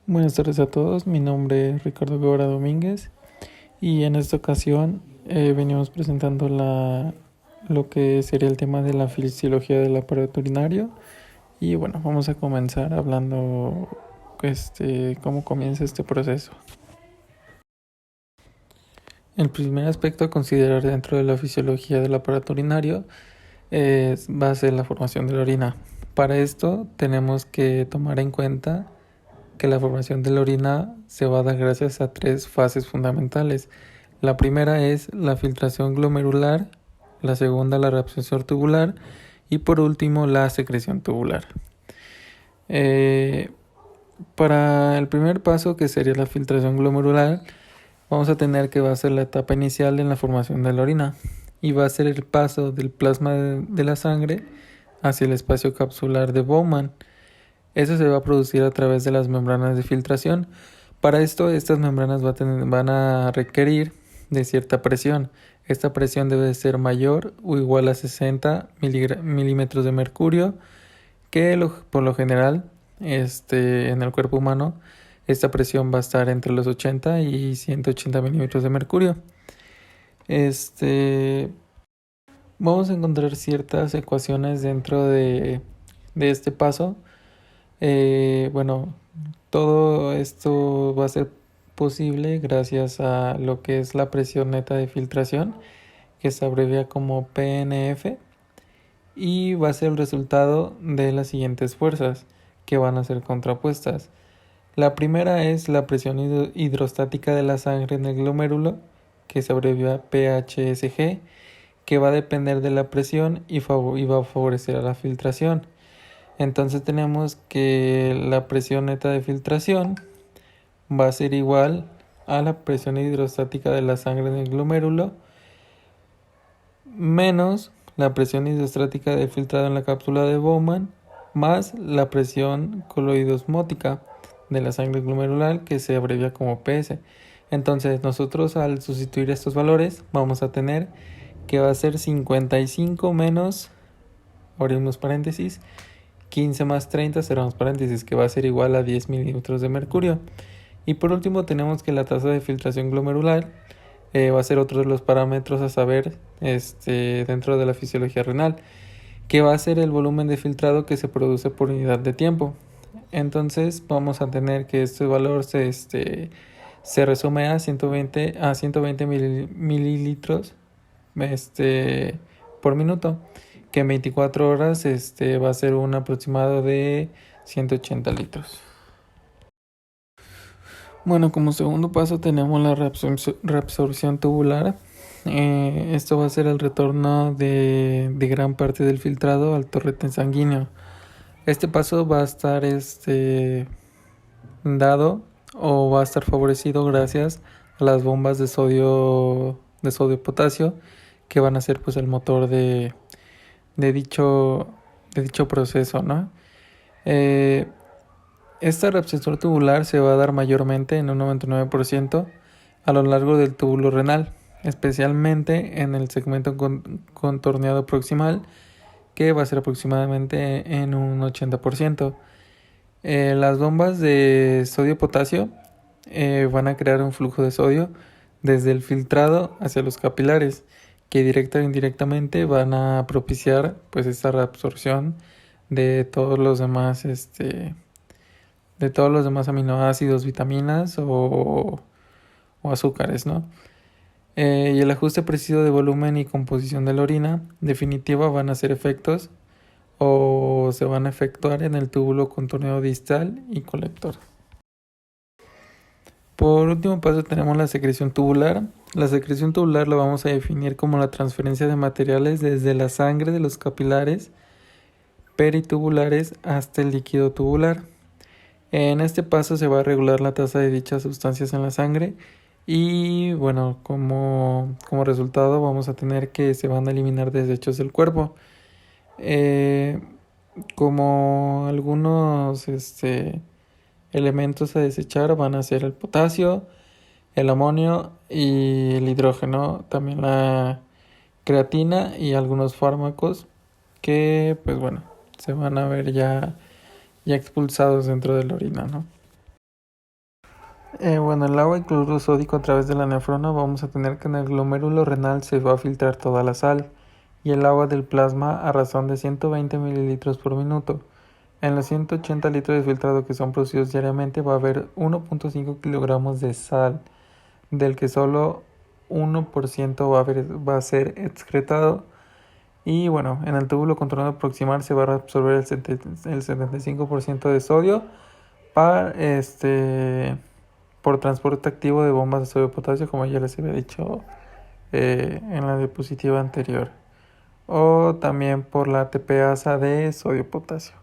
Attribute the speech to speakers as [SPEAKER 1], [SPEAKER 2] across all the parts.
[SPEAKER 1] Buenas tardes a todos, mi nombre es Ricardo Guevara Domínguez y en esta ocasión venimos presentando lo que sería el tema de la fisiología del aparato urinario y bueno, vamos a comenzar hablando cómo comienza este proceso. El primer aspecto a considerar dentro de la fisiología del aparato urinario va a ser la formación de la orina. Para esto tenemos que tomar en cuenta que la formación de la orina se va a dar gracias a tres fases fundamentales. La primera es la filtración glomerular, la segunda la reabsorción tubular y por último la secreción tubular. Para el primer paso, que sería la filtración glomerular, vamos a tener que va a ser la etapa inicial en la formación de la orina y va a ser el paso del plasma de la sangre hacia el espacio capsular de Bowman. Eso se va a producir a través de las membranas de filtración. Para esto, estas membranas van a requerir de cierta presión. Esta presión debe ser mayor o igual a 60 milímetros de mercurio, que por lo general en el cuerpo humano esta presión va a estar entre los 80 y 180 milímetros de mercurio. Vamos a encontrar ciertas ecuaciones dentro de este paso. Todo esto va a ser posible gracias a lo que es la presión neta de filtración, que se abrevia como PNF, y va a ser el resultado de las siguientes fuerzas que van a ser contrapuestas. La primera es la presión hidrostática de la sangre en el glomérulo, que se abrevia PHSG, que va a depender de la presión y va a favorecer a la filtración. Entonces tenemos que la presión neta de filtración va a ser igual a la presión hidrostática de la sangre en el glomérulo menos la presión hidrostática de filtrado en la cápsula de Bowman más la presión coloidosmótica de la sangre glomerular, que se abrevia como PS. Entonces nosotros, al sustituir estos valores, vamos a tener que va a ser 55 menos, abrimos paréntesis, 15 más 30, cerramos paréntesis, que va a ser igual a 10 milímetros de mercurio. Y por último tenemos que la tasa de filtración glomerular va a ser otro de los parámetros a saber dentro de la fisiología renal, que va a ser el volumen de filtrado que se produce por unidad de tiempo. Entonces vamos a tener que este valor se resume a 120 mililitros por minuto, que en 24 horas va a ser un aproximado de 180 litros. Bueno, como segundo paso tenemos la reabsorción tubular. Esto va a ser el retorno de gran parte del filtrado al torrente sanguíneo. Este paso va a estar dado o va a estar favorecido gracias a las bombas de sodio potasio, que van a ser pues el motor de dicho proceso, ¿no? Esta reabsorción tubular se va a dar mayormente en un 99% a lo largo del túbulo renal, especialmente en el segmento contorneado proximal, que va a ser aproximadamente en un 80%. Las bombas de sodio-potasio van a crear un flujo de sodio desde el filtrado hacia los capilares, que directa o indirectamente van a propiciar pues esta reabsorción de todos los demás aminoácidos, vitaminas o azúcares, ¿no? Y el ajuste preciso de volumen y composición de la orina definitiva van a ser efectos o se van a efectuar en el túbulo contorneado distal y colector. Por último paso tenemos la secreción tubular. La secreción tubular la vamos a definir como la transferencia de materiales desde la sangre de los capilares peritubulares hasta el líquido tubular. En este paso se va a regular la tasa de dichas sustancias en la sangre y bueno, como resultado vamos a tener que se van a eliminar desechos del cuerpo. Como algunos elementos a desechar van a ser el potasio, el amonio y el hidrógeno, también la creatina y algunos fármacos que pues bueno, se van a ver ya expulsados dentro de la orina, ¿no? Bueno, el agua y cloruro sódico a través de la nefrona vamos a tener que en el glomérulo renal se va a filtrar toda la sal y el agua del plasma a razón de 120 mililitros por minuto. En los 180 litros de filtrado que son producidos diariamente va a haber 1.5 kilogramos de sal, del que solo 1% va a ser excretado. Y bueno, en el túbulo contorno proximal se va a reabsorber el 75% de sodio para por transporte activo de bombas de sodio-potasio, como ya les había dicho en la diapositiva anterior, o también por la ATPasa de sodio-potasio.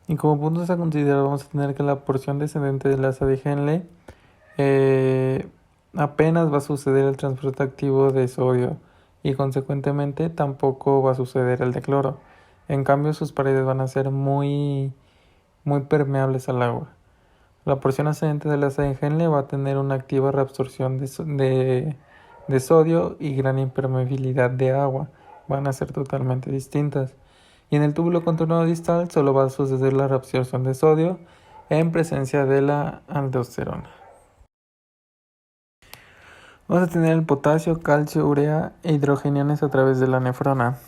[SPEAKER 1] Y como puntos a considerar vamos a tener que la porción descendente de la asa de Henle apenas va a suceder el transporte activo de sodio y consecuentemente tampoco va a suceder el de cloro. En cambio sus paredes van a ser muy permeables al agua. La porción ascendente de la asa de Henle va a tener una activa reabsorción de sodio y gran impermeabilidad de agua. Van a ser totalmente distintas. Y en el túbulo contorno distal solo va a suceder la reabsorción de sodio en presencia de la aldosterona. Vamos a tener el potasio, calcio, urea e hidrogeniones a través de la nefrona.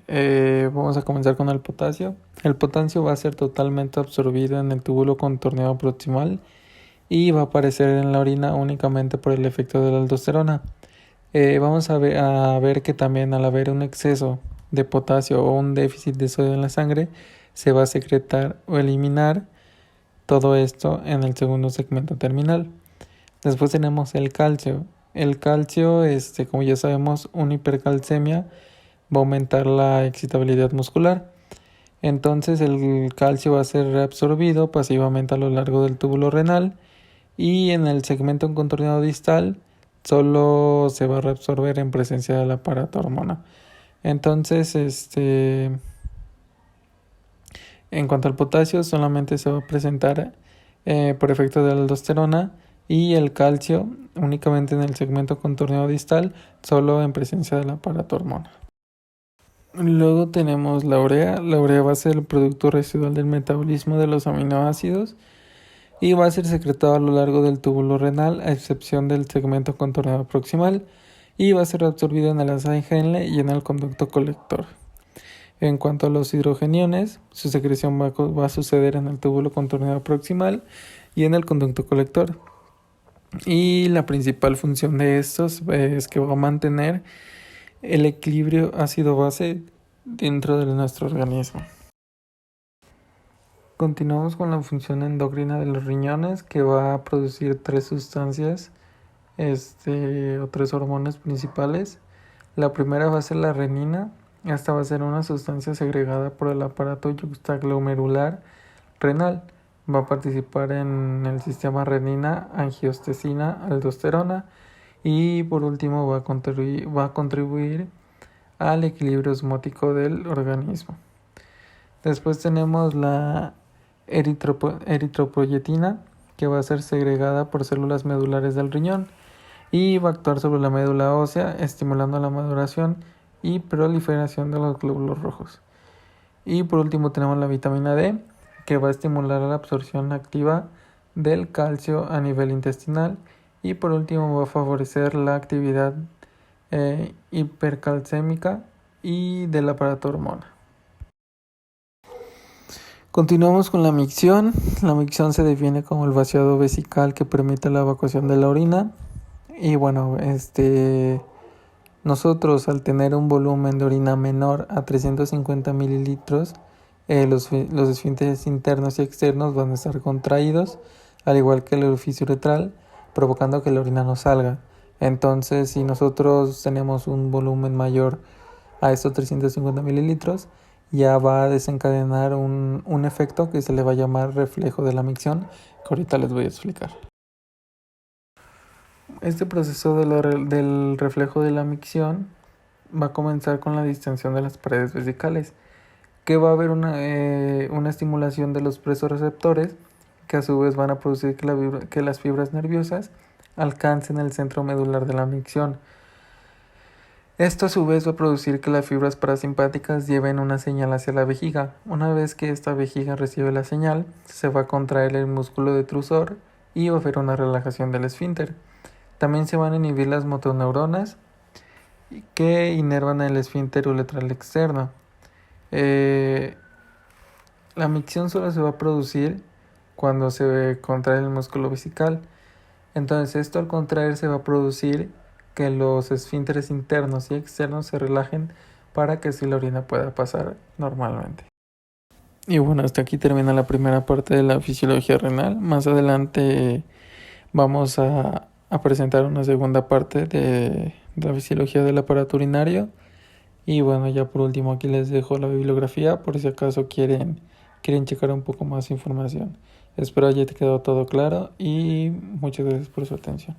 [SPEAKER 1] Vamos a comenzar con el potasio. El potasio va a ser totalmente absorbido en el túbulo contorneado proximal y va a aparecer en la orina únicamente por el efecto de la aldosterona. Vamos a ver que también al haber un exceso de potasio o un déficit de sodio en la sangre, se va a secretar o eliminar todo esto en el segundo segmento terminal. Después tenemos el calcio. El calcio, como ya sabemos, una hipercalcemia va a aumentar la excitabilidad muscular. Entonces el calcio va a ser reabsorbido pasivamente a lo largo del túbulo renal y en el segmento contorneado distal solo se va a reabsorber en presencia del aparato hormona. Entonces, en cuanto al potasio, solamente se va a presentar por efecto de la aldosterona y el calcio únicamente en el segmento contorneado distal, solo en presencia del aparato hormona. Luego tenemos la urea. La urea va a ser el producto residual del metabolismo de los aminoácidos y va a ser secretado a lo largo del túbulo renal, a excepción del segmento contorneado proximal, y va a ser absorbido en el asa de Henle y en el conducto colector. En cuanto a los hidrogeniones, su secreción va a suceder en el túbulo contorneado proximal y en el conducto colector. Y la principal función de estos es que va a mantener el equilibrio ácido-base dentro de nuestro organismo. Continuamos con la función endocrina de los riñones, que va a producir tres sustancias o tres hormonas principales. La primera va a ser la renina. Esta va a ser una sustancia segregada por el aparato yuxtaglomerular renal. Va a participar en el sistema renina, angiostensina, aldosterona y por último va a contribuir al equilibrio osmótico del organismo. Después tenemos la eritropoyetina, que va a ser segregada por células medulares del riñón y va a actuar sobre la médula ósea, estimulando la maduración y proliferación de los glóbulos rojos. Y por último tenemos la vitamina D, que va a estimular la absorción activa del calcio a nivel intestinal y por último va a favorecer la actividad hipercalcémica y del aparato hormona. Continuamos con la micción. La micción se define como el vaciado vesical que permite la evacuación de la orina. Y bueno, nosotros al tener un volumen de orina menor a 350 mililitros, los esfínteres internos y externos van a estar contraídos, al igual que el orificio uretral, provocando que la orina no salga. Entonces, si nosotros tenemos un volumen mayor a estos 350 mililitros, ya va a desencadenar un efecto que se le va a llamar reflejo de la micción, que ahorita les voy a explicar. Este proceso del reflejo de la micción va a comenzar con la distensión de las paredes vesicales, que va a haber una estimulación de los presorreceptores, que a su vez van a producir que las fibras nerviosas alcancen el centro medular de la micción. Esto a su vez va a producir que las fibras parasimpáticas lleven una señal hacia la vejiga. Una vez que esta vejiga recibe la señal, se va a contraer el músculo detrusor y va a haber una relajación del esfínter. También se van a inhibir las motoneuronas que inervan el esfínter uretral externo. La micción solo se va a producir cuando se contrae el músculo vesical. Entonces esto al contraerse va a producir que los esfínteres internos y externos se relajen para que así la orina pueda pasar normalmente. Y bueno, hasta aquí termina la primera parte de la fisiología renal. Más adelante vamos a presentar una segunda parte de la fisiología del aparato urinario. Y bueno, ya por último aquí les dejo la bibliografía por si acaso quieren checar un poco más información. Espero haya quedado todo claro y muchas gracias por su atención.